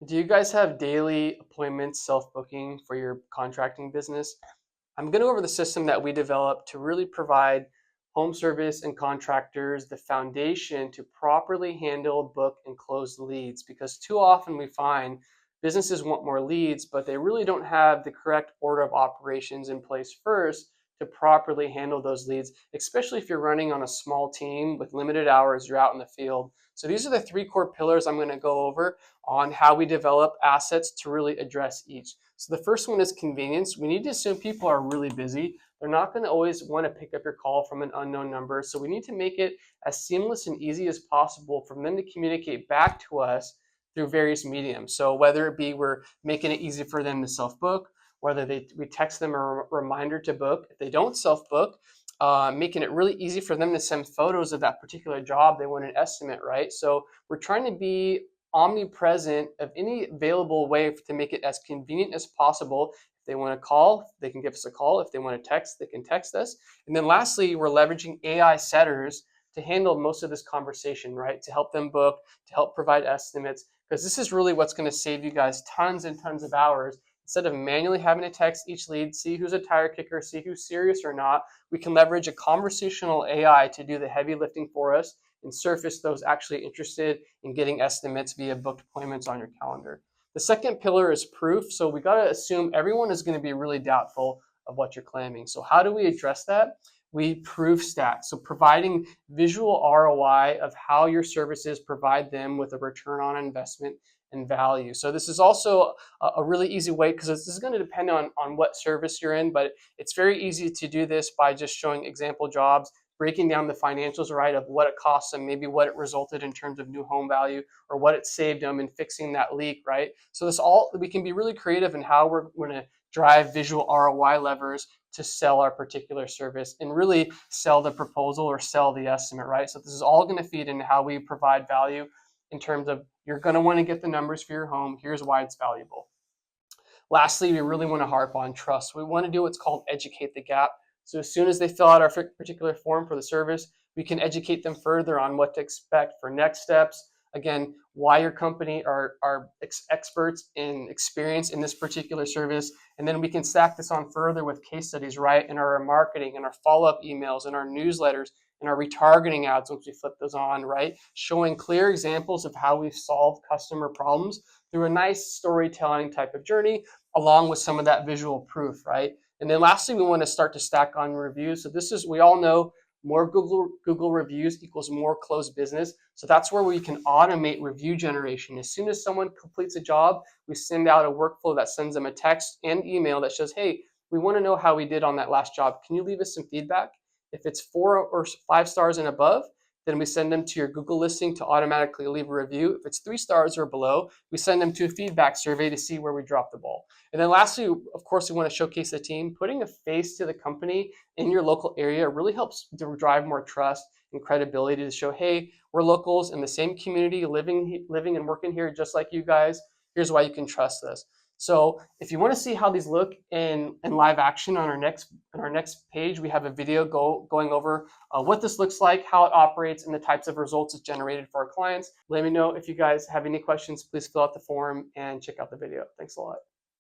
Do you guys have daily appointments self-booking for your contracting business? I'm going to go over the system that we developed to really provide home service and contractors the foundation to properly handle, book, and close leads. Because too often we find businesses want more leads, but they really don't have the correct order of operations in place first to properly handle those leads, especially if you're running on a small team with limited hours, you're out in the field. So these are the three core pillars I'm going to go over on how we develop assets to really address each. So the first one is convenience. We need to assume people are really busy. They're not going to always want to pick up your call from an unknown number. So we need to make it as seamless and easy as possible for them to communicate back to us through various mediums. So whether it be we're making it easy for them to self-book, whether we text them a reminder to book. If they don't self-book, making it really easy for them to send photos of that particular job they want an estimate, right? So we're trying to be omnipresent of any available way to make it as convenient as possible. If they want to call, they can give us a call. If they want to text, they can text us. And then lastly, we're leveraging AI setters to handle most of this conversation, right? To help them book, to help provide estimates, because this is really what's going to save you guys tons and tons of hours. Instead of manually having to text each lead, see who's a tire kicker, see who's serious or not, we can leverage a conversational AI to do the heavy lifting for us and surface those actually interested in getting estimates via booked appointments on your calendar. The second pillar is proof. So we got to assume everyone is going to be really doubtful of what you're claiming. So how do we address that? We proof stack. So providing visual ROI of how your services provide them with a return on investment and value. So this is also a really easy way, because this is going to depend on what service you're in, but it's very easy to do this by just showing example jobs, breaking down the financials, right, of what it costs them, maybe what it resulted in terms of new home value, or what it saved them in fixing that leak, right? So this all, we can be really creative in how we're going to drive visual ROI levers to sell our particular service and really sell the proposal or sell the estimate, right? So this is all going to feed into how we provide value in terms of you're going to want to get the numbers for your home. Here's why it's valuable. Lastly, we really want to harp on trust. We want to do what's called educate the gap. So as soon as they fill out our particular form for the service, we can educate them further on what to expect for next steps. Again, why your company are experts in experience in this particular service. And then we can stack this on further with case studies, right? In our marketing and our follow-up emails and our newsletters and our retargeting ads once we flip those on, right? Showing clear examples of how we've solved customer problems through a nice storytelling type of journey, along with some of that visual proof, right? And then lastly, we want to start to stack on reviews. So this is, we all know more Google reviews equals more closed business. So that's where we can automate review generation. As soon as someone completes a job, we send out a workflow that sends them a text and email that says, hey, we want to know how we did on that last job. Can you leave us some feedback? If it's 4 or 5 stars and above, then we send them to your Google listing to automatically leave a review. If it's 3 stars or below, we send them to a feedback survey to see where we dropped the ball. And then lastly, of course, we want to showcase the team. Putting a face to the company in your local area really helps to drive more trust and credibility to show, hey, we're locals in the same community, living and working here just like you guys. Here's why you can trust us. So if you want to see how these look in live action on our next page, we have a video going over what this looks like, how it operates, and the types of results it's generated for our clients. Let me know if you guys have any questions. Please fill out the form and check out the video. Thanks a lot.